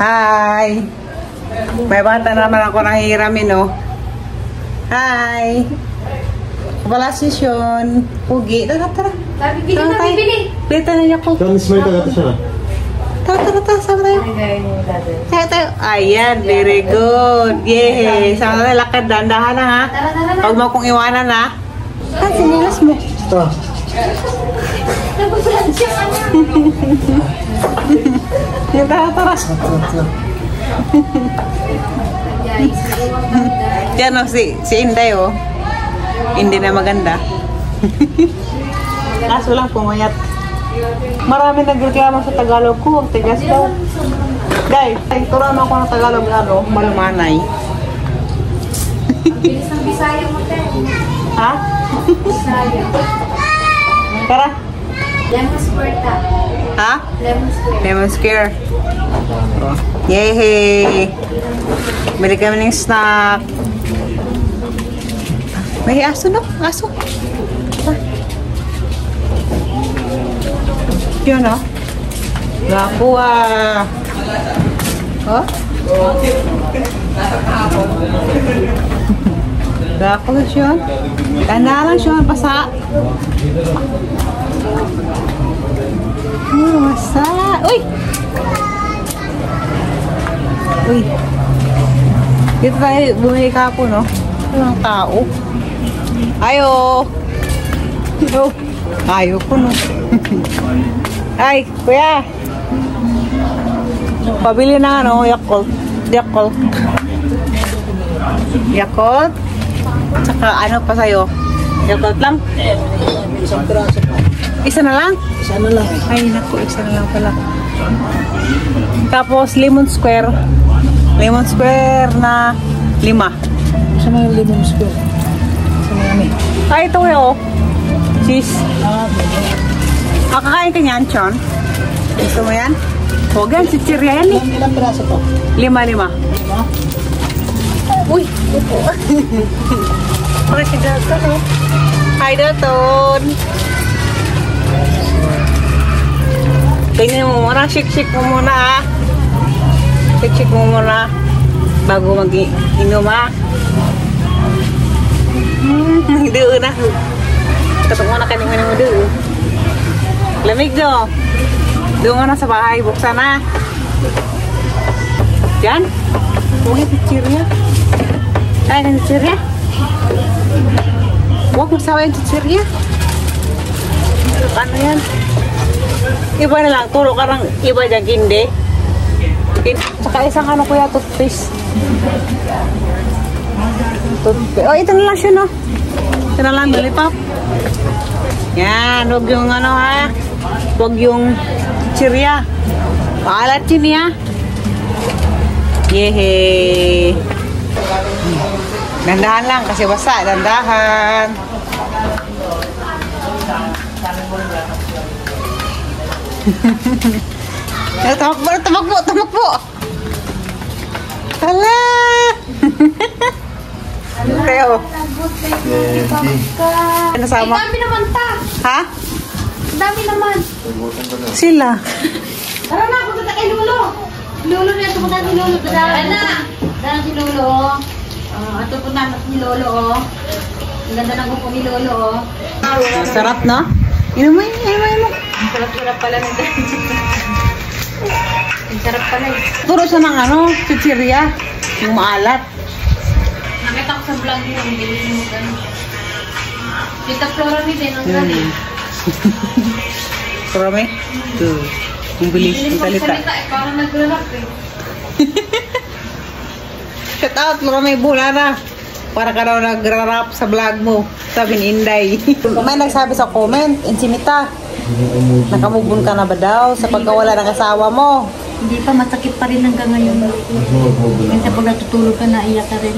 Hi! May bata naman ako nang hiramin, oh. Hi! Wala sesyon. Pugi. Tara. Bibili na, bibili. Bita na niya ko. Saan is Marita gato siya na? Tara. Sama tayo. Ayan, very good. Yay! Sama tayo, lakad. Dandahan na, ha? Tara. Huwag mo akong iwanan, ha? Sinilas mo. Ito. Nagugulan siya ka na. Yung tara. Yan, oh, si Inday, oh. Hindi na maganda. Kaso lang pumayat. Marami nagreklamo sa Tagalog ko. Tigas daw. Guys, turuan ako ng Tagalog, malumanay. Bilis ng Bisaya mo, te. Ha? Bisaya. Tara. Lemon square ta. Ha? Lemon square. Lemon Square. Oh. Yay! Bili kami ng snack. May aso, no? Aso. Yun, oh. Nakuha. Oh? Nakuha siya. Tanda lang siya. Basa. Basa. Uy! Dito tayo bumili ka po, no? Walang tao. Ayo! Ayaw ko, no? Ay, kuya! Pabili na, Yakult. Yakult? Tsaka ano pa sa'yo? Yakult lang? Isang piraso pa. Isa na lang? Isa na lang. Ay, naku, isa na lang pala. Tapos, Lemon Square. Lemon Square na 5. Isa na yung lemon square. Isa na yan eh. Ay, ito oh. Cheese. Kakain ka niyan, Chon? Gusto mo yan? Huwag yan, chichirya yan eh. Ilang piraso pa? 5. Uy! Bakit si Dalton, oh? Hi, Dalton! Tingnan mo muna, shake mo muna, ha? Shake mo muna bago mag-inom, ha? Doon na. Katok mo na kanina mo doon. Lamig do. Doon mo na sa bahay. Buksan na. Yan. Huwag yung chichirya. Ay, yung chichirya. Huwag masawa yung chichirya. Ano yan? Iba na lang. Turo ka ng iba dyan, hindi. Saka isang ano kuya, toothpaste. Oh, ito na lang siya, no? Ito na lang, lollipop. Yan, huwag yung ano, ha? Huwag yung chichirya. Paalat yun, ha? Yehey! Dandahan lang, kasi basa. Dandahan. Tumakbo! Hala! Tayo. Ano sama? Ay, dami naman ta. Ha? Dami naman. Sila. Tara na, punta tayo kay Lolo. Lolo na, punta si Lolo. Dara na. Dara si Lolo, oh. Ato punta si Lolo, oh. Ang ganda ng gupo ni Lolo, oh. Sarap, no? Inom mo. Ang sarap pala ng Ang sarap pala eh. Turo siya ng ano, chichirya. Yung maalat. Nakita ko sa vlog mo, ang bilis mo gano'n. Kita Flora ni din, ang galing. Turo mo yung bilis ng salita. Eh, parang nag-rap eh. Shout out, Lorame Bulara. Para ka daw nag-rap sa vlog mo. Sabi ni Inday. May nagsabi sa comment, Insimita, nakamubun ka na ba daw sa pagkawala ng asawa mo? Hindi pa, masakit pa rin hanggang ngayon. Minsan pag natutulog ka, naiyak ka rin.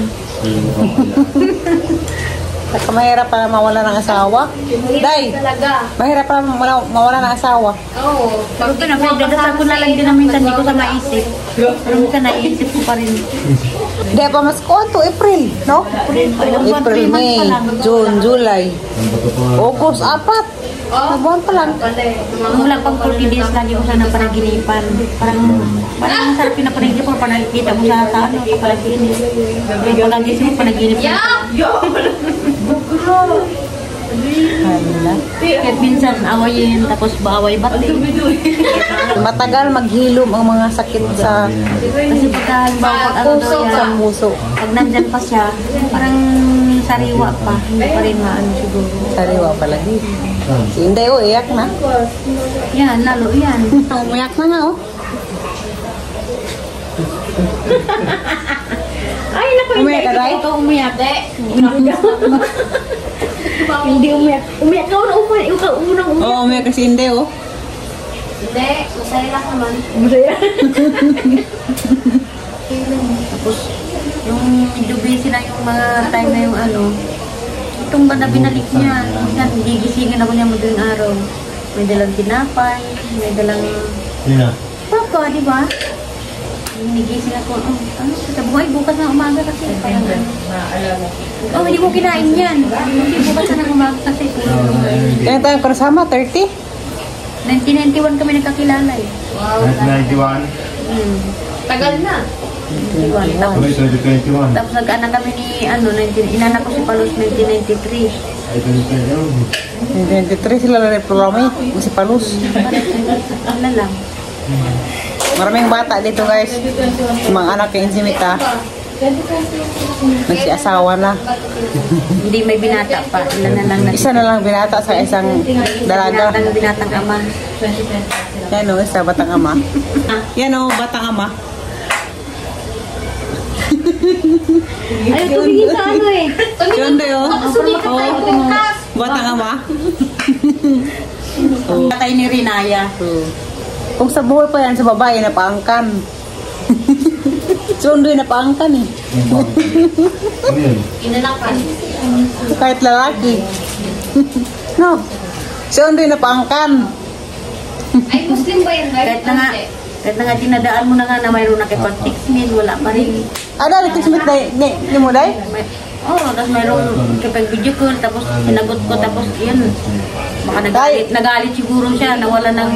Saka mahirap para mawala ng asawa. Day, Talaga. mahirap para mawala ng asawa. Oo. Pero ito na, dadasal ko na lang din namin, hindi ko sa maisip. Pero minsan naisip ko pa rin. Di pa mas to April, no? April, May, June, July, August, 4. Na buwan pa lang. Mula pang 40 days lagi ko sana panaginipan. Parang masarap yung napanaginipan ko, parang nakikita mo sa ano, kapanaginip. Yung pag-agising mo, panaginip. Hala. Kahit minsan awayin, tapos baaway bati. Matagal maghilom ang mga sakit sa Kasi pagka halimbawa pag ano daw sa yan, puso. pag nandyan pa siya, parang sariwa pa. Hindi pa rin maano siguro. Sariwa palagi. Hindi, iyak na. Yan, lalo yan. Umiyak na nga, oh. Ay, naku, Umiyak ka, Day? Ito umiyak. Hindi umiyak. Umiyak ka na umiyak. Yung unang umiyak. Oo, umiyak kasi hindi, oh. Hindi, masaya lang naman. Tapos, yung medyo busy na yung mga time na yung ano, itong banda binalik niya. Minsan, gigisingin ako niya madaling araw. May dalang tinapay, may dalang papa, di ba? Hinigising ako, ano, sa buhay, bukas na umaga kasi. Parang, oh, hindi ko kinain yan. Hindi bukas na ng umaga kasi. Kaya tayo kasama, 30? 1991 kami nagkakilala eh. Wow. 91. Tagal na. 1991. Tapos, 2021. tapos nag-anak kami ni, ano, inanak ko si Palos 1993. Ay, 2021. 23 sila na reprogrami. Si Palus. Ano lang. Maraming bata dito, guys. Mga anak yung Insimita. Nagsiasawa na. Hindi may binata pa. Ilan na lang na. Isa na lang binata sa isang dalaga. Binatang ama. Yan o, isa batang ama. Yan o, batang ama. Ayaw tumingin sa ano eh. Yun o. Sumikat tayo bukas. Batang ama. Tatay ni Rinaya. Kung sa buhay pa yan, sa babae, napaangkan. Sundoy napaangkan eh. Ano yun? Inanakan. Kahit lalaki. No. Sundoy napaangkan. Ay, Muslim ba yan? Kahit na nga dinadaan mo na nga na mayroon na kay Pag-Tixmin, wala pa rin. Ada, nagtismit na ni mo, day? Tapos mayroong kapag video call, tapos sinagot ko, tapos yun. Baka nagalit siguro siya, nawala ng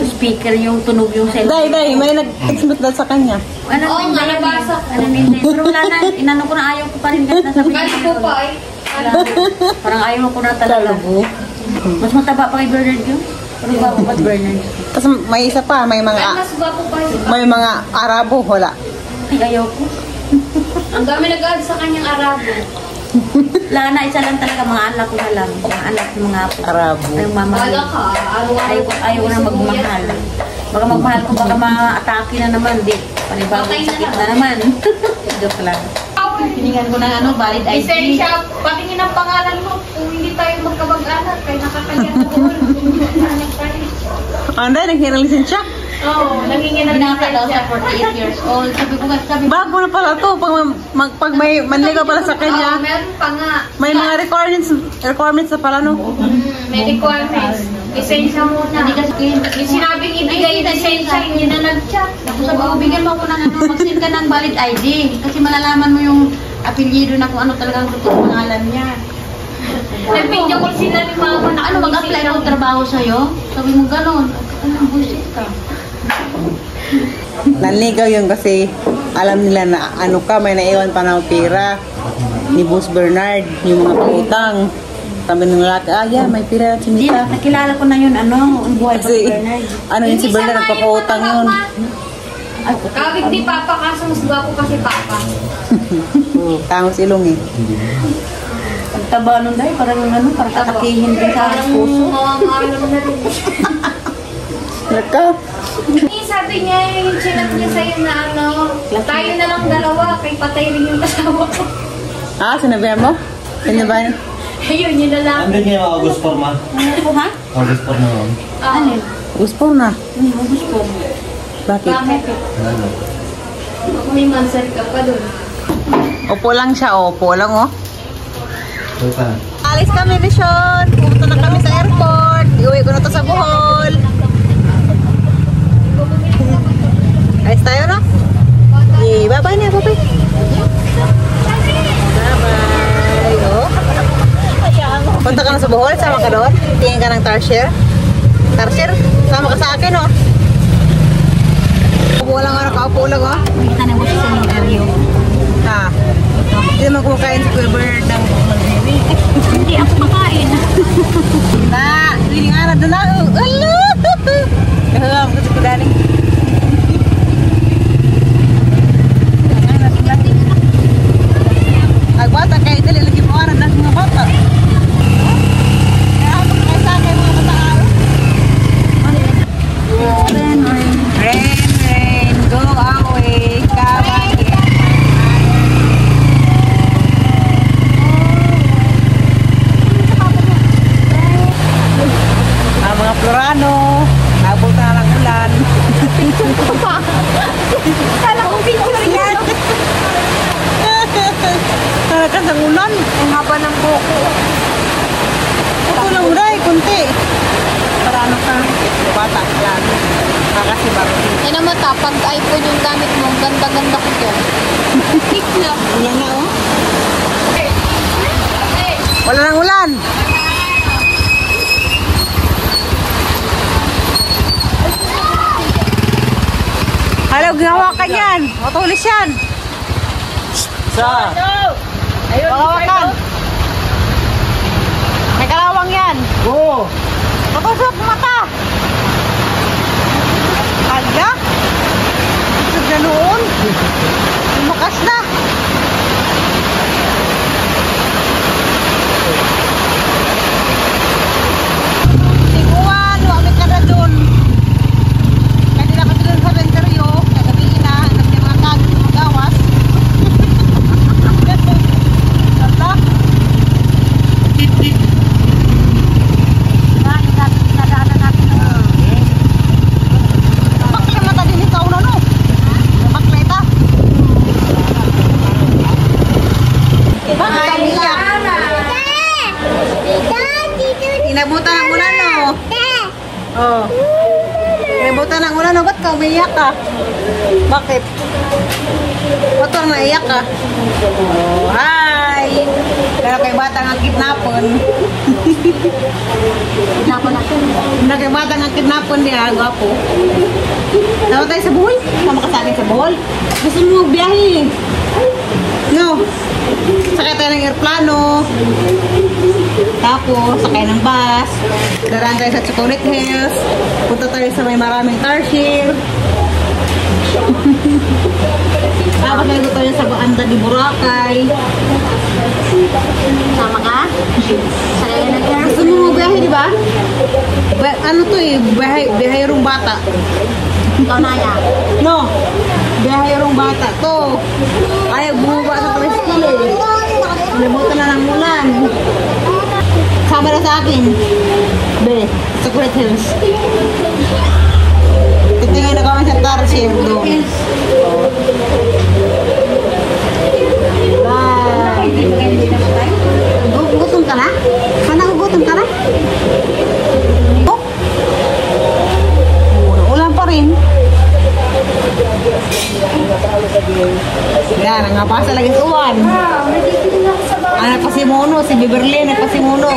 speaker yung tunog yung cellphone. Day, may nag-tismit na sa kanya. Oo nga, nabasa ko. Pero wala na, inano ko na ayaw ko pa rin kahit nasa Kali po pa ay. Parang ayaw ko na talaga. Mas mataba pa kay Bernard yun. Pero ba pa Bernard? Tapos may isa pa, may Ay, mga mas gwapo pa yun. may mga Arabo, wala. Ay, ayaw ko. Ang dami nag-add sa kanyang Arabo. Wala na, isa lang talaga, mga anak ko na lang. Mga anak ng mga apo. Arabo. Ay, mama. Wala ka, Ayaw ko na magmahal. Baka magmahal ko, baka ma-atake na naman. Di, panibagong Patay na sakit lang. na naman. Joke lang. Hiningan ko ng ano, valid ID. Lisensya, patingin ang pangalan mo. Kung hindi tayo magkamag-anak, kaya nakakaya mo doon. Anak tayo. Anday, naghirang lisensya? Oo, nangingin ng Binata daw lisensya. sa 48 years old. Sabi ko, Bago na pala to. Pag may manligaw pala sa Oo, kanya, meron pa nga. may mga requirements na pala, no? May requirements. Lisensya muna. hindi kasi Yung sinabing ibigay yung lisensya, hindi na nag-chat. sabi ko, bigyan mo ako ng ano, mag-send ka ng valid ID. Kasi malalaman mo yung apelyido na kung ano talagang totoong pangalan niya. Nag-video call sila ni mama na Ano, mag-apply ng trabaho sa'yo? Sabi mo gano'n. Ano, bullshit ka. Nanligaw yun kasi alam nila na ano ka, may naiwan pa ng pera ni Boss Bernard, yung mga pangutang. Sabi ng lalaki, yeah, may pera na si Hindi, Mita. nakilala ko na yun, ano, ang buhay pa Kasi, si Bernard. ano yun si Bernard, nagpapautang yun. Ay, Kawig ni Papa, kaso mas gwapo pa si Papa. Tangos ilong eh. pagtaba nun dahil, parang ano, parang katakihin din sa Parang puso. mawangalam na rin. Naka, Sabi niya, yung chinat niya sa'yo na ano, tayo na lang dalawa, kay patay rin yung kasama ko. sinabihan mo? Sinabihan? Ayun, yun na lang. Andun niya yung August 4, ma. Ano po, ha? August 4 na yun. Ano yun? Gusto na. Gusto ko. Bakit? Bakit? Ano? May mansar ka pa doon. Opo lang siya, opo lang oh. Tuta. Alis kami ni Sean. Pumunta na kami sa airport. Iuwi ko na to sa Bohol. Ayos tayo, no? Yay, bye-bye na, bye-bye. Bye-bye. Oh. Punta ka na sa Bohol, sama ka doon. Tingin ka ng Tarsier. Tarsier, sama ka sa akin, oh. Upo lang, ano, kaupo lang, oh. Kita na mo sa cemetery. Ha? Hindi naman kumakain si Kuya Bird ng Maldivi. Hindi ako makain. Na, piling nga na doon na. Alo! Kahagam ko si Kudaning. Nagbata kayo, dali lagi mo aran ng mga bata. Kaya ako kayo sa akin mga bata. Rain, rain. Rain, rain, go away, come again. Ang mga Florano, nabot na ng ulan. Kala ko picture yan. Talaga sa ulan. Ang haba ng buko. Ito lang uray, kunti. Para ano ka, bata yan. Kasi Barbie. Yan naman ta, pag iPhone yung gamit mo, ganda-ganda ko dyan. Tik na. Yan na oh. Wala nang ulan. Halaw, ginawa ka yan. Matulis yan. Sa! Pagawakan. May kalawang yan. Go! Patusok mata. Ala. Ito na noon. Lumakas na. Tiguan. Wami ka na doon. Kasi dapat doon sa venteryo. Kagabihin na. Anak niya mga kagod mga gawas. Ala. Bakla mata din ikaw na no. Bakla ita. Inabutan ang ulan no. Oh. Inabutan ang ulan no. Ba't ka umiyak ka? Bakit? Ba't ka naiyak ka? Oh, hi! Pero kay bata nga kidnapon. Kidnapan ako. Na kay bata nga kidnapon niya. Gwapo. Tama tayo sa Bohol. Tama ka sa akin sa Bohol. Gusto mo biyahe. No. Sakay tayo ng airplano. Tapos, sakay ng bus. Daraan tayo sa Chocolate Hills. Punta tayo sa may maraming Tarsier. Tapos tayo tayo sa Banda di Boracay. Sama ka? Sakay na ka? Gusto mo biyahe, di ba? Ano to eh, biyahe rong bata. Ikaw na yan. No, biyahe rong bata to. Ayaw bumaba sa tricycle eh. Nalimutan na ng ulan. Sama na sa akin. Be, Chocolate Hills. Titingin na kami sa Tarsier doon. Bye. Gutom ka na? Sana gutom ka na? Oh? Ulan pa rin. Yan, nangapasa lagi sa uwan. Anak pa si Mono, si Beverly, anak pa si Mono.